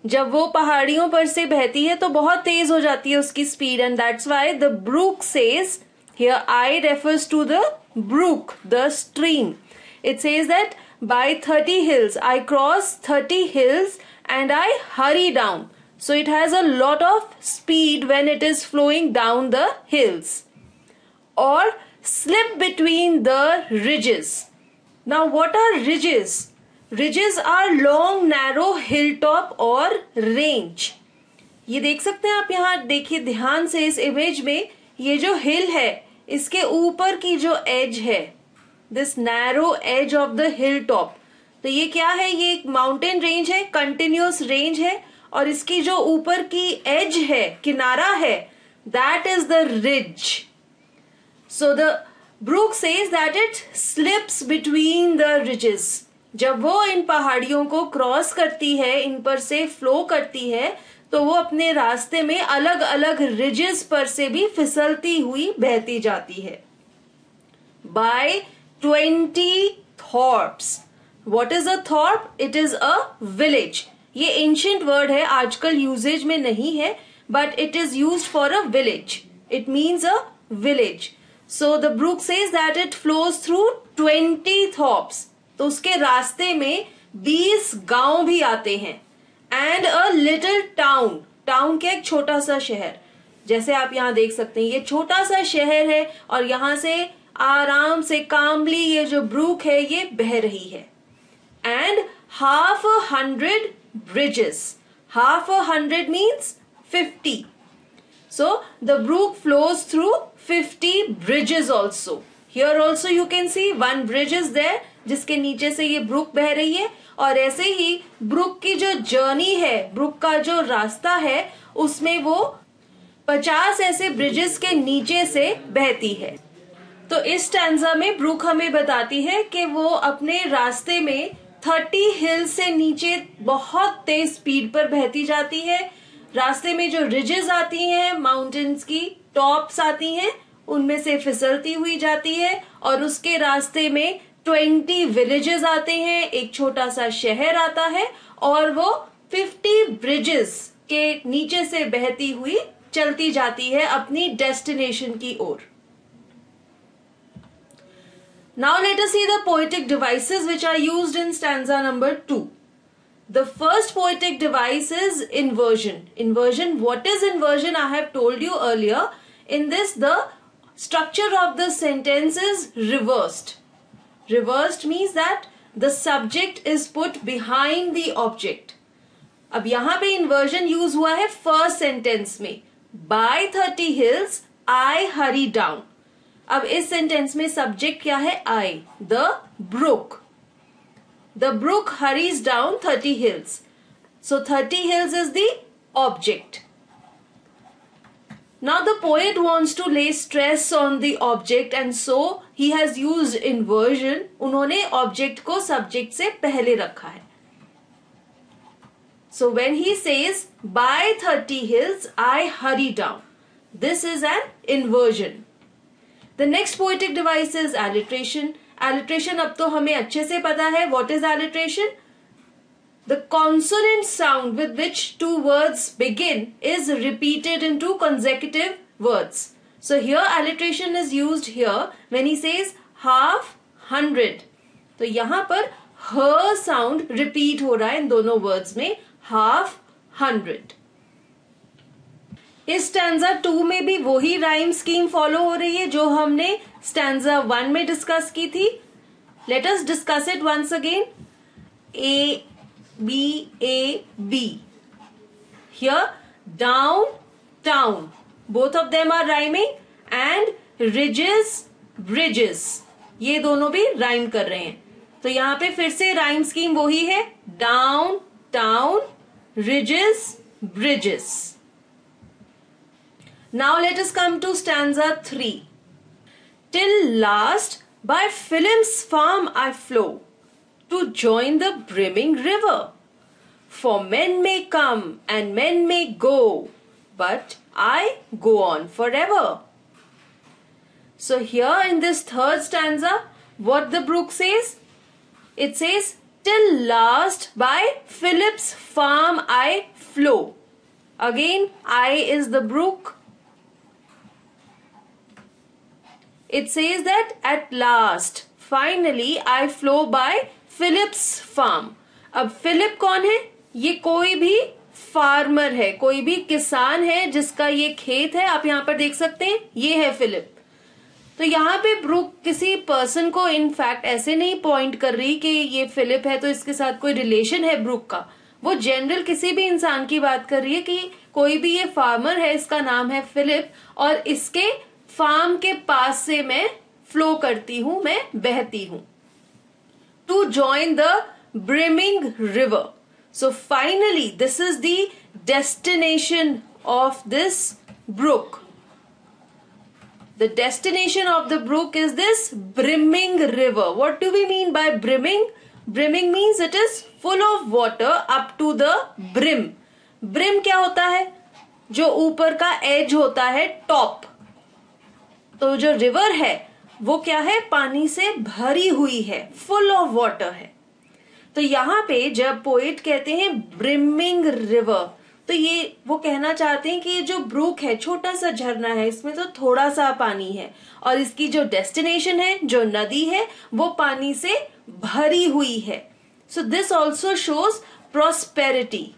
जब वो पहाड़ियों पर से बहती है तो बहुत तेज हो जाती है उसकी speed, and that's why the brook says, here I refers to the brook, the stream. It says that by 30 hills, I cross 30 hills and I hurry down. So it has a lot of speed when it is flowing down the hills. Or slip between the ridges. Now what are ridges? Ridges are long narrow hilltop or range. ये देख सकते हैं आप, यहाँ देखिए ध्यान से इस इमेज में, ये जो हिल है इसके ऊपर की जो एज है, this narrow edge of the hill top, तो ये क्या है? ये एक माउंटेन रेंज है, कंटिन्यूअस रेंज है, और इसकी जो ऊपर की एज है, किनारा है, that is the ridge. So the brook says that it slips between the ridges. जब वो इन पहाड़ियों को क्रॉस करती है, इन पर से फ्लो करती है, तो वो अपने रास्ते में अलग अलग रिजेस पर से भी फिसलती हुई बहती जाती है. By 20 thorps. What is a thorp? It is a village. ये ancient word है, आजकल यूजेज में नहीं है, but it is used for a village. It means a village. So the brook says that it flows through 20 thorps. तो उसके रास्ते में 20 गांव भी आते हैं. And a little town. Town क्या? एक छोटा सा शहर. जैसे आप यहाँ देख सकते हैं, ये छोटा सा शहर है और यहाँ से आराम से कामली ये जो ब्रूक है ये बह रही है. And 100 bridges. 100 means 50. So the brook flows through 50 bridges also. Here also you can see 1 bridge is there, जिसके नीचे से ये ब्रूक बह रही है. और ऐसे ही ब्रूक की जो जर्नी है, ब्रूक का जो रास्ता है, उसमें वो 50 ऐसे ब्रिजेस के नीचे से बहती है. तो इस स्टैंजा में ब्रूक हमें बताती है कि वो अपने रास्ते में 30 हिल से नीचे बहुत तेज स्पीड पर बहती जाती है. रास्ते में जो रिजेस आती हैं, माउंटेन्स की टॉप्स आती हैं, उनमें से फिसलती हुई जाती है और उसके रास्ते में 20 विलेजेस आते हैं, एक छोटा सा शहर आता है और वो 50 ब्रिजेस के नीचे से बहती हुई चलती जाती है अपनी डेस्टिनेशन की ओर. Now let us see the poetic devices which are used in stanza number 2. The first poetic device is inversion. Inversion, what is inversion? I have told you earlier. In this, the structure of the sentence is reversed. Reversed means that the subject is put behind the object. अब यहाँ पे inversion use हुआ है first sentence में. By 30 hills, I hurry down. अब इस sentence में subject क्या है? I. The brook. The brook hurries down 30 hills. So 30 hills is the object. Now the poet wants to lay stress on the object and so he has used inversion. उन्होंने object को subject से पहले रखा है. So when he says by 30 hills I hurry down, this is an inversion. The next poetic device is alliteration. Alliteration अब तो हमें अच्छे से पता है. What is alliteration? The consonant sound with which two words begin is repeated in two consecutive words. So here alliteration is used here when he says half 100. तो यहाँ पर her sound repeat हो रहा है इन दोनों words में, half 100. इस stanza 2 में भी वही राइम स्कीम फॉलो हो रही है जो हमने स्टैंजा 1 में डिस्कस की थी. Let us discuss it once again. A B A B. Here down town, both of them are rhyming and ridges bridges, ये दोनों भी राइम कर रहे हैं. तो यहाँ पे फिर से राइम स्कीम वही है, down town ridges bridges. Now let us come to stanza 3. Till last by Philip's farm I flow to join the brimming river. For men may come and men may go, but I go on forever. So here in this third stanza, what the brook says? It says, till last by Philip's farm I flow. Again, I is the brook. It says that at last, finally, I flow by Philip's farm. अब Philip कौन है? ये कोई भी farmer है, कोई भी किसान है जिसका ये खेत है. आप यहाँ पर देख सकते हैं, ये है फिलिप. तो यहाँ पे ब्रुक किसी पर्सन को इनफैक्ट ऐसे नहीं पॉइंट कर रही कि ये फिलिप है तो इसके साथ कोई रिलेशन है ब्रुक का. वो जनरल किसी भी इंसान की बात कर रही है कि कोई भी ये फार्मर है, इसका नाम है फिलिप और इसके फार्म के पास से मैं फ्लो करती हूं, मैं बहती हूं. To join the brimming river. So finally this is the destination of this brook. The destination of the brook is this brimming river. What do we mean by brimming? Brimming means it is full of water up to the brim. Brim क्या होता है? जो ऊपर का as होता है, top. तो जो रिवर है वो क्या है? पानी से भरी हुई है, फुल ऑफ वाटर है. तो यहाँ पे जब पोएट कहते हैं ब्रिमिंग रिवर, तो ये वो कहना चाहते हैं कि ये जो ब्रूक है, छोटा सा झरना है, इसमें तो थोड़ा सा पानी है और इसकी जो डेस्टिनेशन है, जो नदी है, वो पानी से भरी हुई है. So this also shows prosperity.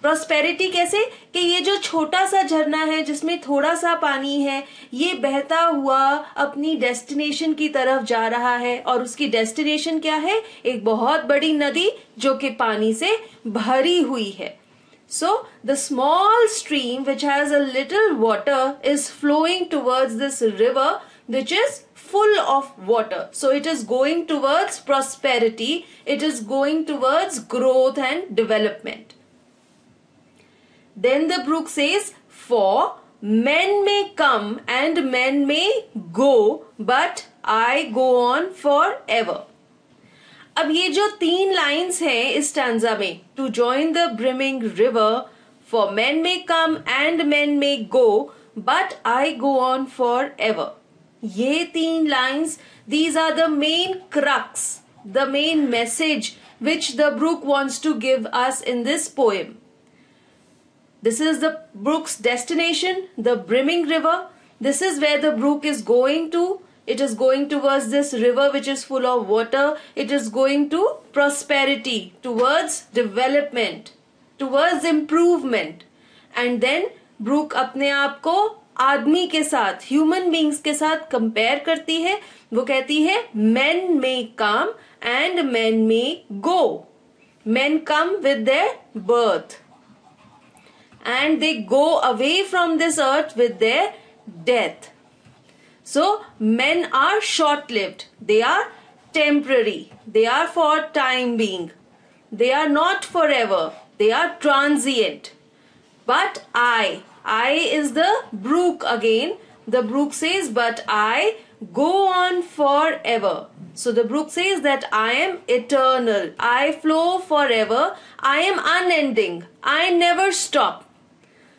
Prosperity कैसे? कि ये जो छोटा सा झरना है जिसमें थोड़ा सा पानी है, ये बहता हुआ अपनी डेस्टिनेशन की तरफ जा रहा है और उसकी डेस्टिनेशन क्या है? एक बहुत बड़ी नदी जो कि पानी से भरी हुई है. So the small stream which has a little water is flowing towards this river which is full of water. So it is going towards prosperity. It is going towards growth and development. Then the brook says, for men may come and men may go, but I go on forever. अब ये जो 3 lines हैं इस stanza में, to join the brimming river, for men may come and men may go, but I go on forever. ये 3 lines, these are the main crux, the main message which the Brook wants to give us in this poem. This is the Brook's destination, the brimming river. This is where the Brook is going to. It is going towards this river which is full of water. It is going to prosperity, towards development, towards improvement. And then Brook अपने आप को आदमी के साथ, human beings के साथ compare करती है. वो कहती है men may come and men may go. Men come with their birth and they go away from this earth with their death. So men are short-lived, they are temporary, they are for time being, they are not forever, they are transient. But I is the Brook again. The Brook says, but I go on forever. So the Brook says that I am eternal, I flow forever, I am unending, I never stop.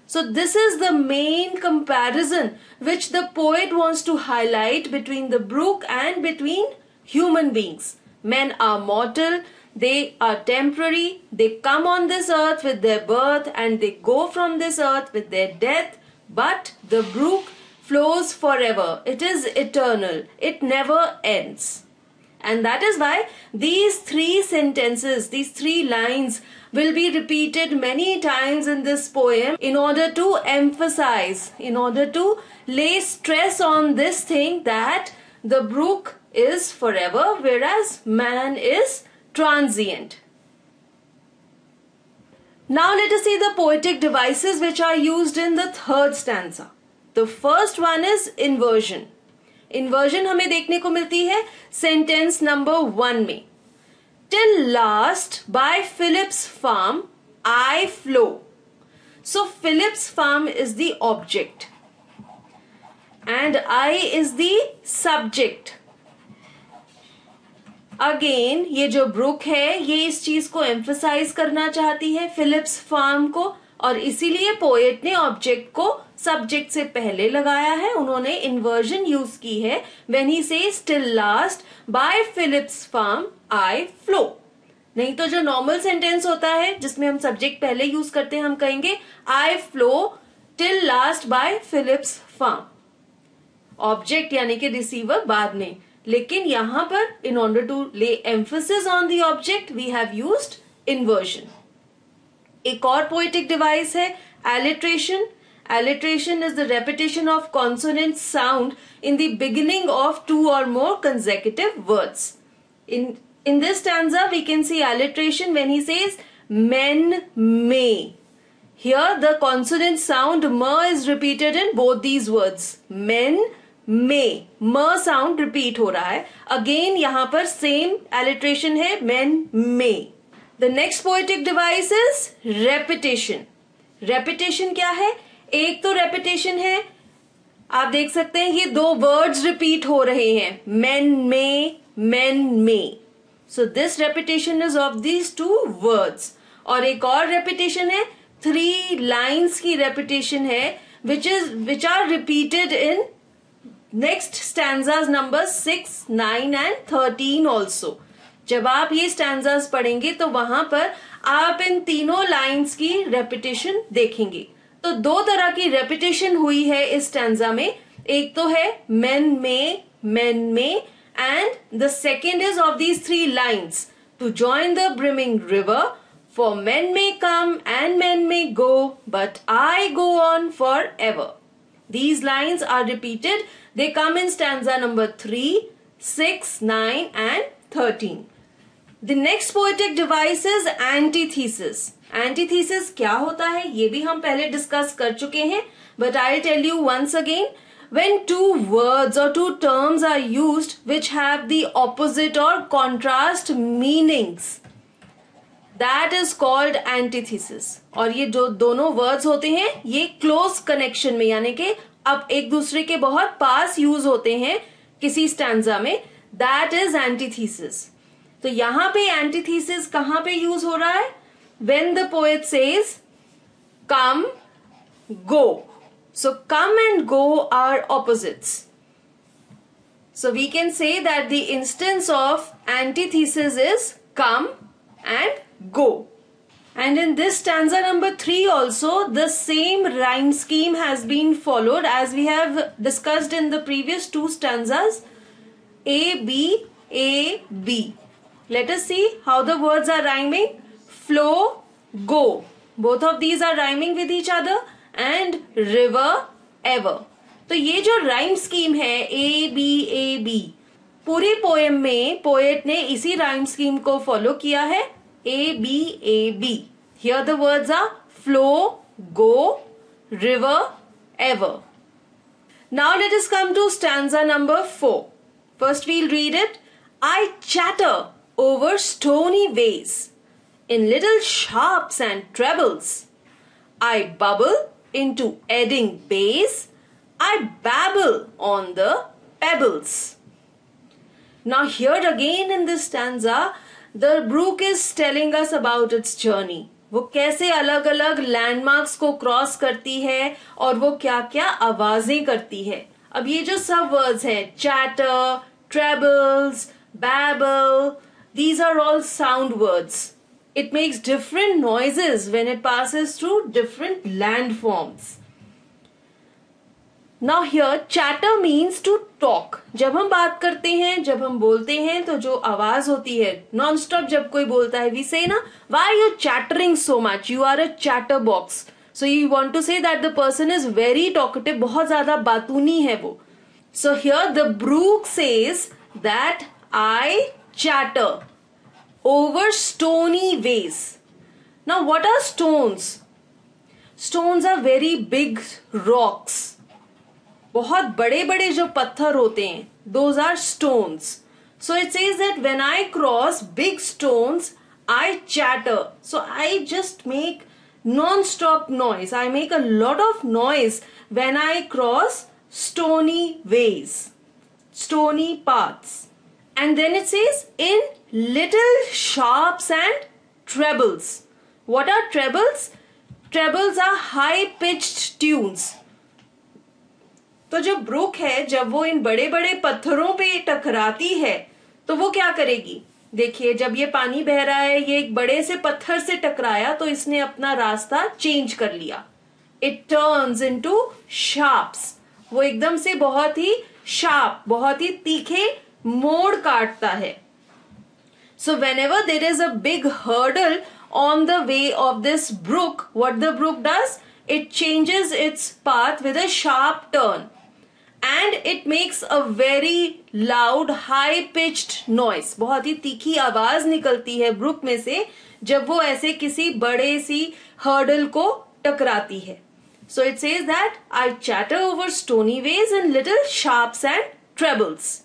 So this is the main comparison which the poet wants to highlight between the Brook and between human beings. Men are mortal, they are temporary, they come on this earth with their birth and they go from this earth with their death. But the Brook flows forever. It is eternal. It never ends. And that is why these 3 sentences, these 3 lines will be repeated many times in this poem in order to emphasize, in order to lay stress on this thing that the Brook is forever whereas man is transient. Now let us see the poetic devices which are used in the 3rd stanza. The first one is inversion. Inversion हमें देखने को मिलती है sentence number 1 में. Till last by Philip's farm I flow. So Philip's farm is the object and I is the subject. Again ये जो Brook है ये इस चीज को emphasize करना चाहती है Philip's farm को, और इसीलिए पोएट ने ऑब्जेक्ट को सब्जेक्ट से पहले लगाया है. उन्होंने इन्वर्जन यूज की है when he says till last by Philip's farm I flow. नहीं तो जो नॉर्मल सेंटेंस होता है जिसमें हम सब्जेक्ट पहले यूज करते हैं, हम कहेंगे I flow till last by Philip's farm, object यानी कि रिसीवर बाद में. लेकिन यहां पर in order to lay emphasis on the object we have used inversion. एक और पोएटिक डिवाइस है alliteration. Alliteration is the repetition of consonant sound in the beginning of 2 or more consecutive words. In this stanza we can see alliteration when he says men may. Here the consonant sound m is repeated in both these words. Men may. म sound repeat हो रहा है. Again यहाँ पर same alliteration है men may. The next poetic device is repetition. Repetition क्या है? एक तो repetition है, आप देख सकते हैं ये 2 words repeat हो रहे हैं, men may. So this repetition is of these 2 words. और एक और repetition है, 3 lines की repetition है which are repeated in next stanzas number 6, 9 and 13 also. जब आप ये स्टैंजास पढ़ेंगे तो वहां पर आप इन तीनों लाइंस की रेपिटेशन देखेंगे. तो 2 तरह की रेपिटेशन हुई है इस स्टैंजा में. एक तो है men may and the second is of these 3 lines to join the brimming river, for men may come and men may go, but I go on forever. These lines are repeated. They come in stanza number 3, 6, 9 and 13. The next poetic device is antithesis. Antithesis क्या होता है ये भी हम पहले discuss कर चुके हैं, but I'll tell you once again. When 2 words or 2 terms are used which have the opposite or contrast meanings, that is called antithesis. और ये जो दोनों words होते हैं ये close connection में, यानी कि अब एक दूसरे के बहुत पास यूज होते हैं किसी स्टैंजा में, that is antithesis. तो यहां पे एंटीथीसिस कहां पे यूज हो रहा है? When the poet says come, go. So come and go are opposites. So we can say that the instance of antithesis is come and go. And in this stanza number 3 also, the same rhyme scheme has been followed as we have discussed in the previous 2 stanzas. A, B, A, B. Let us see how the words are rhyming. Flow, go. Both of these are rhyming with each other. And river, ever. तो ये जो rhyme scheme है A, B, A, B, पूरी poem में poet ने इसी rhyme scheme को follow किया है. A, B, A, B. Here the words are flow, go, river, ever. Now let us come to stanza number 4. First we'll read it. I chatter over stony ways in little sharps and trebles. I bubble into edding bays. I babble on the pebbles. Now here again in this stanza, the brook is telling us about its journey. वो कैसे अलग अलग landmarks को cross करती है और वो क्या क्या आवाजें करती है. अब ये जो सब वर्ड्स हैं, chatter, trebles, babble, these are all sound words. It makes different noises when it passes through different landforms. Now here chatter means to talk. जब हम बात करते हैं, जब हम बोलते हैं तो जो आवाज होती है नॉन स्टॉप जब कोई बोलता है, we say ना, why are you chattering so much? You are a chatterbox. So you want to say that the person is very talkative, बहुत ज्यादा बातूनी है वो. So here the brook says that I chatter over stony ways. Now what are stones? Stones are very big rocks. बहुत बड़े बड़े जो पत्थर होते हैं, those are stones. So it says that when I cross big stones, I chatter. So I just make non-stop noise. I make a lot of noise when I cross stony ways, stony paths. And then it says in little sharps and trebles. What are trebles? Trebles are high-pitched tunes. तो जो book है, जब वो इन बड़े बड़े पत्थरों पे टकराती है तो वो क्या करेगी. देखिए, जब ये पानी बह रहा है, ये एक बड़े से पत्थर से टकराया तो इसने अपना रास्ता चेंज कर लिया. It turns into sharps. वो एकदम से बहुत ही शार्प, बहुत ही तीखे मोड़ काटता है. सो whenever there is a big hurdle on the way of this brook, what the brook does? It changes its path with a sharp turn. And it makes a very loud, high-pitched noise. बहुत ही तीखी आवाज निकलती है book में से जब वो ऐसे किसी बड़े सी हर्डल को टकराती है. So it says that I chatter over stony ways in little sharps and trebles.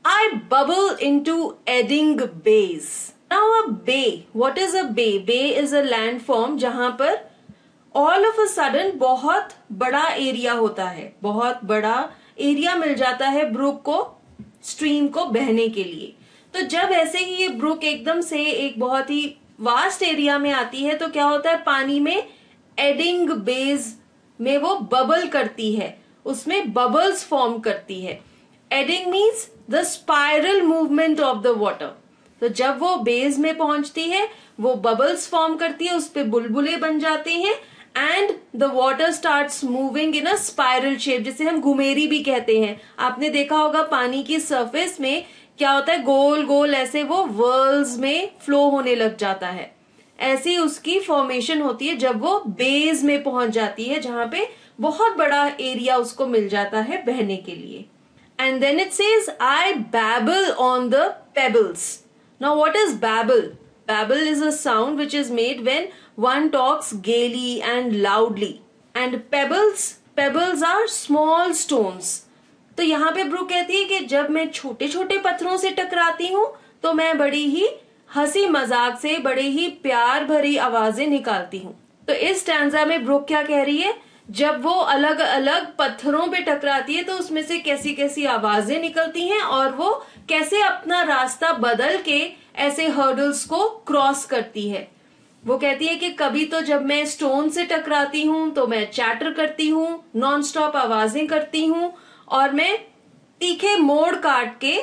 I bubble into edding bays. Now a bay. What is a bay? Bay is a landform जहां पर all of a sudden बहुत बड़ा area होता है, बहुत बड़ा area मिल जाता है ब्रुक को, स्ट्रीम को बहने के लिए. तो जब ऐसे ही ये ब्रुक एकदम से एक बहुत ही वास्ट एरिया में आती है तो क्या होता है, पानी में एडिंग बेज में वो बबल करती है, उसमें बबल्स फॉर्म करती है. Adding means the spiral movement of the water. तो जब वो बेज में पहुंचती है वो बबल्स फॉर्म करती है, उस पे बुलबुले बन जाते हैं and the water starts moving in a spiral shape, जिसे हम घुमेरी भी कहते हैं. आपने देखा होगा पानी की सरफेस में क्या होता है, गोल गोल ऐसे वो वर्ल्स में फ्लो होने लग जाता है. ऐसी उसकी फॉर्मेशन होती है जब वो बेस में पहुंच जाती है, जहां पे बहुत बड़ा एरिया उसको मिल जाता है बहने के लिए. And then it says I babble on the pebbles. Now what is babble? Babble is a sound which is made when one talks gaily and loudly. And pebbles are small stones. तो यहाँ पे book कहती है कि जब मैं छोटे छोटे पत्थरों से टकराती हूँ तो मैं बड़ी ही हंसी मजाक से बड़े ही प्यार भरी आवाजें निकालती हूँ. तो इस स्टैंजा में ब्रुक क्या कह रही है, जब वो अलग अलग पत्थरों पे टकराती है तो उसमें से कैसी कैसी आवाजें निकलती हैं और वो कैसे अपना रास्ता बदल के ऐसे हर्डल्स को क्रॉस करती है. वो कहती है कि कभी तो जब मैं स्टोन से टकराती हूँ तो मैं चैटर करती हूँ, नॉन स्टॉप आवाजें करती हूँ और मैं तीखे मोड़ काट के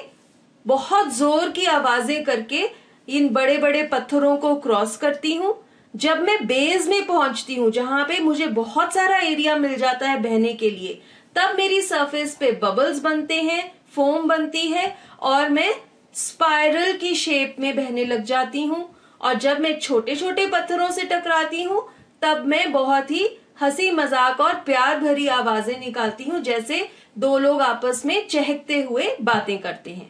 बहुत जोर की आवाजें करके इन बड़े बड़े पत्थरों को क्रॉस करती हूँ। जब मैं बेस में पहुंचती हूँ, जहां पे मुझे बहुत सारा एरिया मिल जाता है बहने के लिए, तब मेरी सरफेस पे बबल्स बनते हैं, फोम बनती है और मैं स्पाइरल की शेप में बहने लग जाती हूँ। और जब मैं छोटे छोटे पत्थरों से टकराती हूँ, तब मैं बहुत ही हंसी मजाक और प्यार भरी आवाजें निकालती हूँ, जैसे दो लोग आपस में चहकते हुए बातें करते हैं।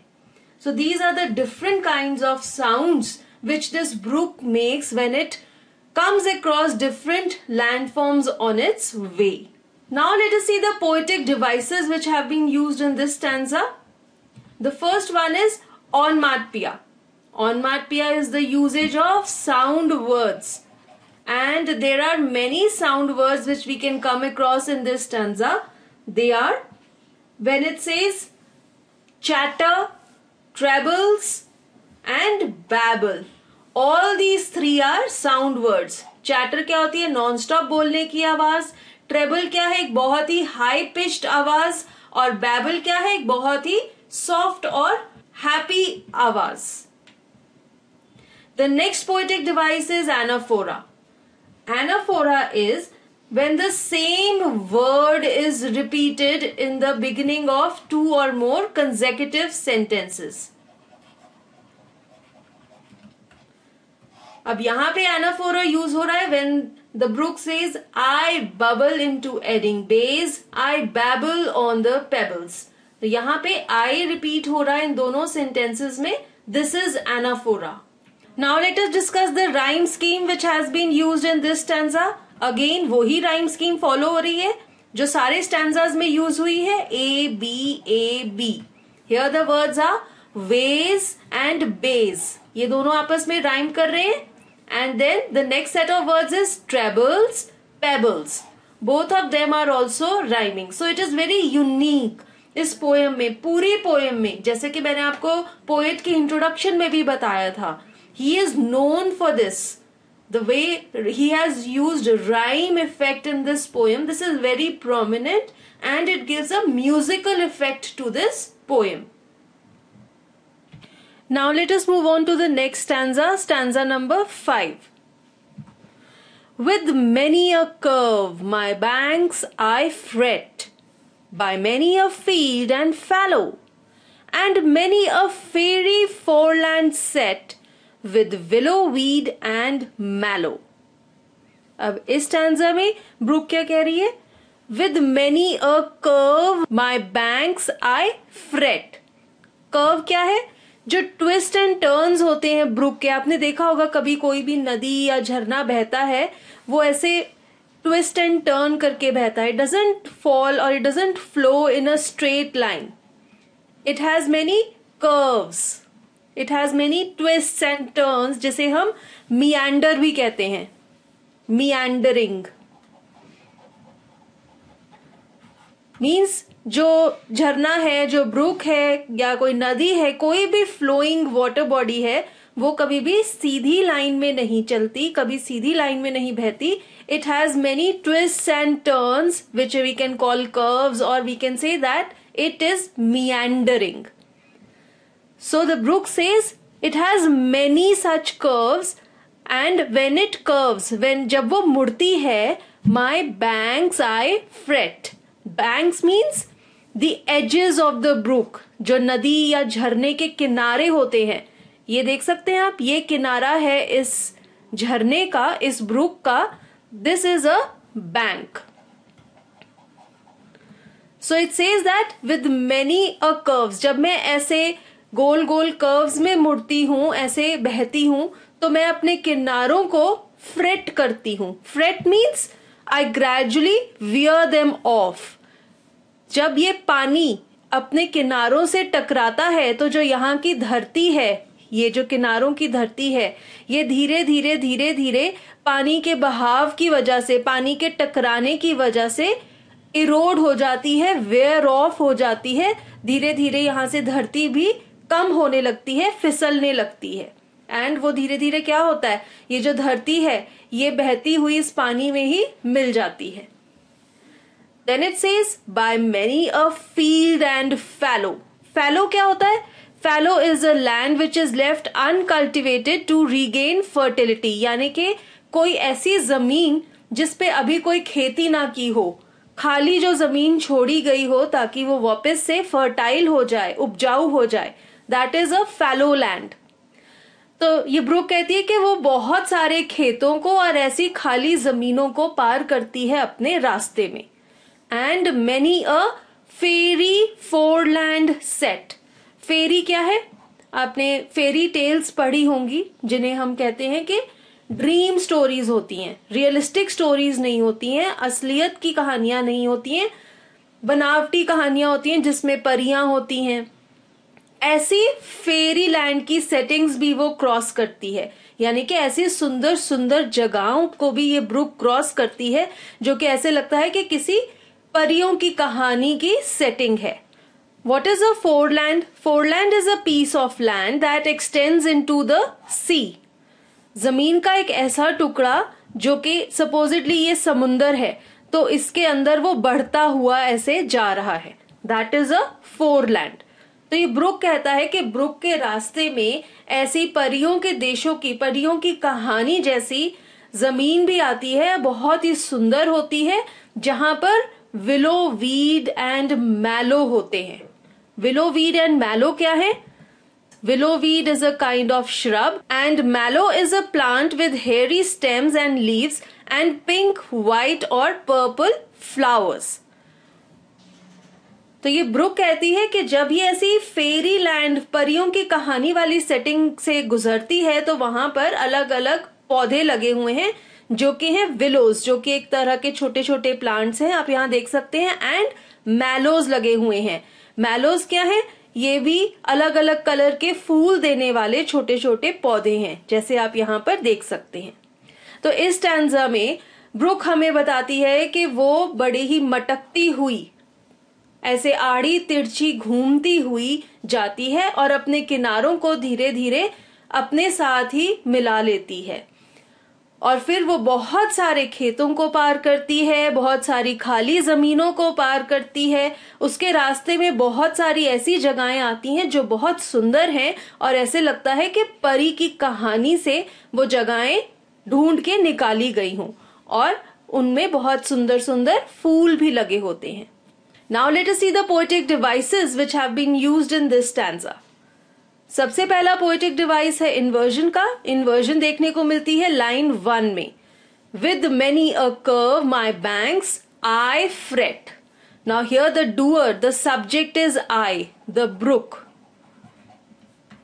So these are the different kinds of sounds which this brook makes when it comes across different landforms on its way. Now let us see the poetic devices which have been used in this stanza. The first one is onomatopoeia. Onomatopoeia is the usage of sound words. And there are many sound words which we can come across in this stanza. They are, when it says chatter, trebles and babble. All these three are sound words. Chatter क्या होती है? Non stop बोलने की आवाज. Treble क्या है? एक बहुत ही हाई पिच्ड आवाज. और बैबल क्या है? एक बहुत ही सॉफ्ट और हैप्पी आवाज. The next poetic device is anaphora. Anaphora is when the same word is repeated in the beginning of two or more consecutive sentences. अब यहाँ पे anaphora यूज हो रहा है when the brook says I bubble into adding bays, I babble on the pebbles. तो यहाँ पे I repeat हो रहा है इन दोनों sentences में. This is anaphora. Now let us discuss the rhyme scheme which has been used in this stanza. Again वही rhyme scheme follow हो रही है जो सारे stanzas में use हुई है. A, B, A, B. Here the words are ways and bays. ये दोनों आपस में rhyme कर रहे हैं. And then the next set of words is trebles, pebbles. Both of them are also rhyming. So it is very unique. इस poem में, पूरी पोएम में, जैसे कि मैंने आपको पोएट की इंट्रोडक्शन में भी बताया था, he is known for this. The way he has used rhyme effect in this poem, this is very prominent and it gives a musical effect to this poem. Now let us move on to the next stanza, stanza number 5. With many a curve my banks I fret, by many a field and fallow, and many a fairy foreland set, with willow weed and mallow. अब इस stanza में Brooke क्या कह रही है? With many a curve my banks I fret. Curve क्या है? जो ट्विस्ट एंड टर्न्स होते हैं ब्रूक के, आपने देखा होगा कभी कोई भी नदी या झरना बहता है, वो ऐसे ट्विस्ट एंड टर्न करके बहता है. इट डजंट फॉल और it doesn't flow in a straight line. It has many curves. It has many twist and turns, जिसे हम मियांडर भी कहते हैं. मियांडरिंग मीन्स जो झरना है, जो ब्रूक है या कोई नदी है, कोई भी फ्लोइंग वाटर बॉडी है, वो कभी भी सीधी लाइन में नहीं चलती, कभी सीधी लाइन में नहीं बहती. It has many twist and turns which we can call curves, और we can say that it is meandering. So the brook says it has many such curves, and when it curves, जब वो मुड़ती है, my banks I fret. Banks means the edges of the brook. जो नदी या झरने के किनारे होते हैं, ये देख सकते हैं आप, ये किनारा है इस झरने का, इस ब्रूक का. This is a bank. So it says that with many a curves, जब मैं ऐसे गोल गोल कर्व्स में मुड़ती हूं, ऐसे बहती हूं, तो मैं अपने किनारों को फ्रेट करती हूं. Freight means I gradually wear them of. जब ये पानी अपने किनारों से टकराता है, तो जो यहाँ की धरती है, ये जो किनारों की धरती है, ये धीरे धीरे धीरे धीरे पानी के बहाव की वजह से, पानी के टकराने की वजह से इरोड हो जाती है, वेयर ऑफ हो जाती है. धीरे धीरे यहाँ से धरती भी कम होने लगती है, फिसलने लगती है. एंड वो धीरे धीरे क्या होता है, ये जो धरती है, ये बहती हुई इस पानी में ही मिल जाती है. Then it says by many a field and fallow. Fallow क्या होता है? Fallow is a land which is left uncultivated to regain fertility. यानी कि कोई ऐसी जमीन जिस पे अभी कोई खेती ना की हो, खाली जो जमीन छोड़ी गई हो ताकि वो वापस से फर्टाइल हो जाए, उपजाऊ हो जाए, that is a fallow land. तो ये ब्रुक कहती है कि वो बहुत सारे खेतों को और ऐसी खाली जमीनों को पार करती है अपने रास्ते में. And many a fairy foreland set. Fairy क्या है? आपने फेरी टेल्स पढ़ी होंगी, जिन्हें हम कहते हैं कि ड्रीम स्टोरीज होती हैं, रियलिस्टिक स्टोरीज नहीं होती हैं, असलियत की कहानियां नहीं होती हैं, बनावटी कहानियां होती हैं जिसमें परियां होती हैं. ऐसी फेरी लैंड की सेटिंग्स भी वो क्रॉस करती है, यानी कि ऐसी सुंदर सुंदर जगहों को भी ये ब्रुक क्रॉस करती है जो कि ऐसे लगता है कि किसी परियों की कहानी की सेटिंग है. What is a foreland? Foreland is a piece of land that extends into the sea. जमीन का एक ऐसा टुकड़ा जो कि सपोजिटली ये समुंदर है, तो इसके अंदर वो बढ़ता हुआ ऐसे जा रहा है. That is a फोरलैंड. तो ये ब्रुक कहता है कि ब्रुक के रास्ते में ऐसी परियों के देशों की, परियों की कहानी जैसी जमीन भी आती है, बहुत ही सुंदर होती है, जहां पर विलो वीड एंड मैलो होते हैं. विलो वीड एंड मैलो क्या है? Willow weed is a kind of shrub and mallow is a plant with hairy stems and leaves and pink, white or purple flowers. तो ये ब्रुक कहती है कि जब ये ऐसी फेरी लैंड, परियों की कहानी वाली सेटिंग से गुजरती है तो वहां पर अलग अलग पौधे लगे हुए हैं जो कि हैं विलोज, जो कि एक तरह के छोटे छोटे प्लांट्स हैं, आप यहाँ देख सकते हैं. एंड मैलोज लगे हुए हैं. मैलोज क्या है? ये भी अलग अलग कलर के फूल देने वाले छोटे छोटे पौधे हैं, जैसे आप यहाँ पर देख सकते हैं. तो इस स्टैंजा में ब्रुक हमें बताती है कि वो बड़ी ही मटकती हुई, ऐसे आड़ी तिरछी घूमती हुई जाती है और अपने किनारों को धीरे धीरे अपने साथ ही मिला लेती है. और फिर वो बहुत सारे खेतों को पार करती है, बहुत सारी खाली जमीनों को पार करती है. उसके रास्ते में बहुत सारी ऐसी जगहें आती हैं जो बहुत सुंदर हैं और ऐसे लगता है कि परी की कहानी से वो जगहें ढूंढ के निकाली गई हों और उनमें बहुत सुंदर सुंदर फूल भी लगे होते हैं. Now let us see the poetic devices which have been used in this stanza. सबसे पहला पोएटिक डिवाइस है इन्वर्जन का. इन्वर्जन देखने को मिलती है लाइन 1 में. With many a curve my banks I fret. Now here the doer, the subject is I, the brook.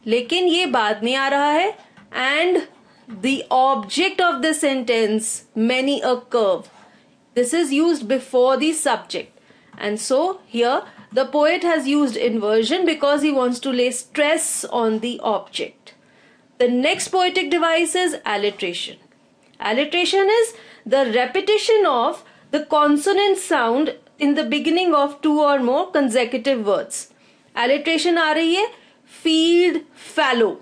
लेकिन ये बाद में आ रहा है. And the object of the sentence many a curve, this is used before the subject. And so here the poet has used inversion because he wants to lay stress on the object. The next poetic device is alliteration. Alliteration is the repetition of the consonant sound in the beginning of 2 or more consecutive words. Alliteration आ रही है field, fallow.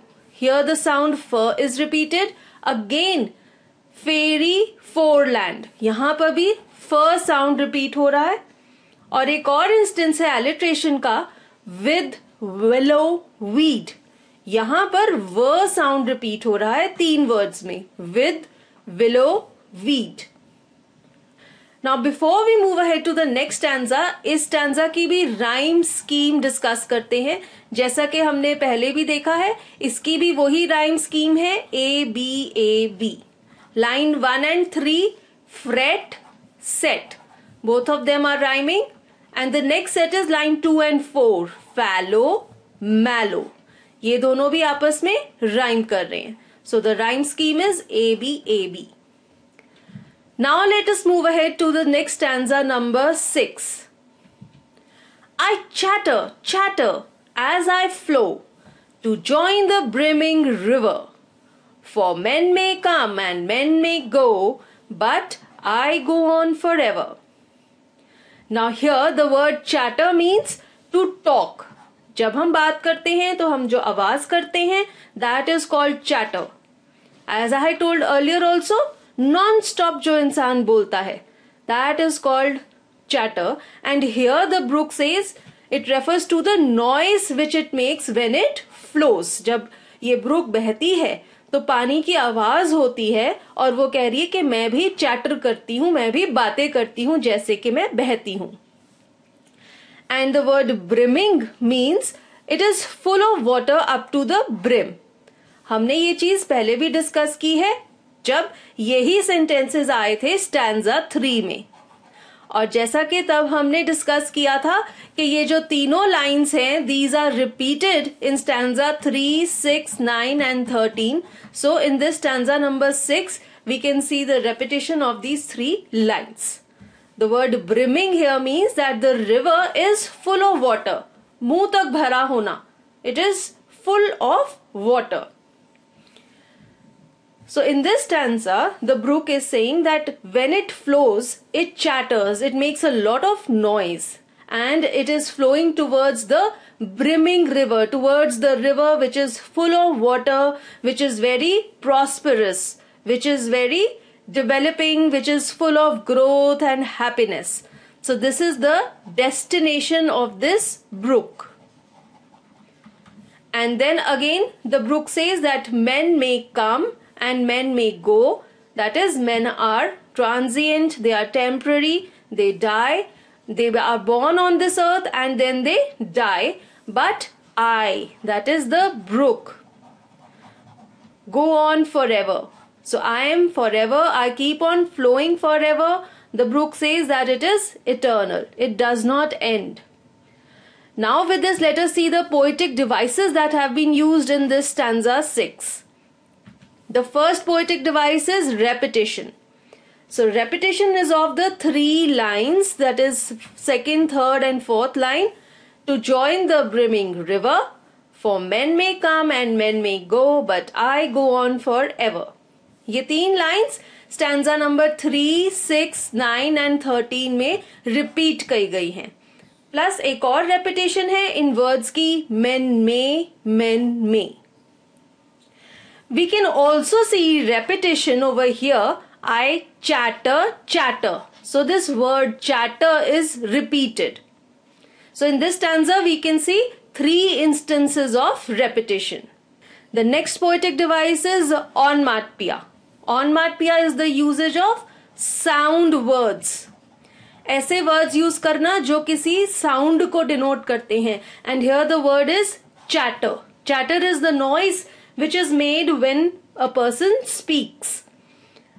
Here the sound fur is repeated. Again fairy, foreland. यहाँ पर भी fur sound repeat हो रहा है. और एक और इंस्टेंस है एलिट्रेशन का विद विलो वीड. यहां पर व साउंड रिपीट हो रहा है 3 वर्ड्स में, with willow weed. Now before we move ahead to the next stanza, इस स्टैंजा की भी राइम स्कीम डिस्कस करते हैं. जैसा कि हमने पहले भी देखा है, इसकी भी वही राइम स्कीम है, A B A B. Line 1 and 3 fret set, both of them are rhyming. And the next set is line 2 and 4, fallow, mallow. ये दोनों भी आपस में rhyme कर रहे हैं. So the rhyme scheme is A B A B. Now let us move ahead to the next stanza number 6. I chatter, chatter as I flow to join the brimming river. For men may come and men may go, but I go on forever. Now here the word chatter means to talk. जब हम बात करते हैं तो हम जो आवाज करते हैं that is called chatter. As I told earlier also, non-stop जो इंसान बोलता है that is called chatter, and here the brook says it refers to the noise which it makes when it flows. जब ये brook बहती है तो पानी की आवाज होती है और वो कह रही है कि मैं भी चैटर करती हूँ, मैं भी बातें करती हूँ जैसे कि मैं बहती हूँ. And the word brimming means it is full of water up to the brim. हमने ये चीज पहले भी डिस्कस की है जब यही सेंटेंसेस आए थे स्टैंजा 3 में. और जैसा कि तब हमने डिस्कस किया था कि ये जो तीनों लाइंस हैं, these are repeated in stanza 3, 6, 9 and 13. So in this stanza number 6, we can see the repetition of these 3 lines. The word brimming here means that the river is full of water. मुंह तक भरा होना. It is full of water. So in this stanza, the brook is saying that when it flows, it chatters, it makes a lot of noise, and it is flowing towards the brimming river, towards the river which is full of water, which is very prosperous, which is very developing, which is full of growth and happiness. So this is the destination of this brook. And then again the brook says that men may come and men may go. That is, men are transient, they are temporary, they die, they are born on this earth and then they die. But I, that is the brook, go on forever. So I am forever, I keep on flowing forever. The brook says that it is eternal, it does not end. Now with this, let us see the poetic devices that have been used in this stanza 6. The first poetic device is repetition. So repetition is of the 3 lines, that is 2nd, 3rd and 4th line. To join the brimming river, for men may come and men may go, but I go on forever. ये 3 lines stanza number 3, 6, 9 and 13 में repeat की गई हैं. Plus एक और repetition है in words की men may. We can also see repetition over here. I chatter. So this word chatter is repeated. So in this stanza we can see 3 instances of repetition. The next poetic device is onomatopoeia. Onomatopoeia is the usage of sound words. ऐसे words use करना जो किसी sound को denote करते हैं. And here the word is chatter. Chatter is the noise which is made when a person speaks.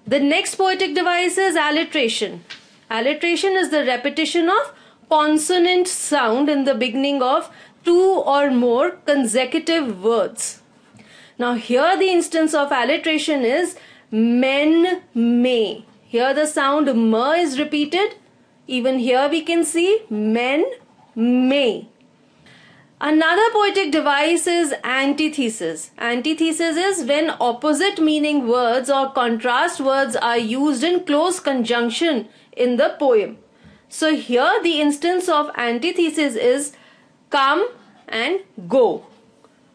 The next poetic device is alliteration. Alliteration is the repetition of consonant sound in the beginning of 2 or more consecutive words. Now here the instance of alliteration is men may. Here the sound m is repeated. Even here we can see men may. Another poetic device is antithesis. Antithesis is when opposite meaning words or contrast words are used in close conjunction in the poem. So here the instance of antithesis is come and go.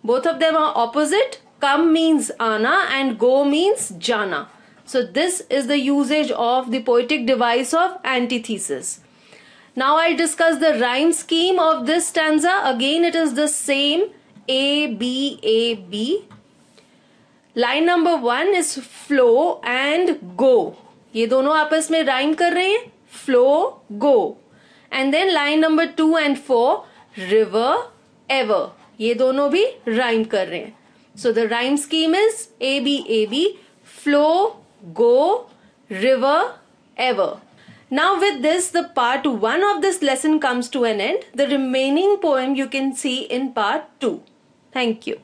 Both of them are opposite. Come means ana and go means jana. So this is the usage of the poetic device of antithesis. Now I'll discuss the rhyme scheme of this stanza. Again it is the same, A, B, A, B. Line number 1 is flow and go. ये दोनों आपस में rhyme कर रहे हैं. Flow, go. And then line number 2 and 4, river, ever. ये दोनों भी rhyme कर रहे हैं. So the rhyme scheme is A, B, A, B. Flow, go, river, ever. Now with this, the part 1 of this lesson comes to an end. The remaining poem you can see in part 2. Thank you.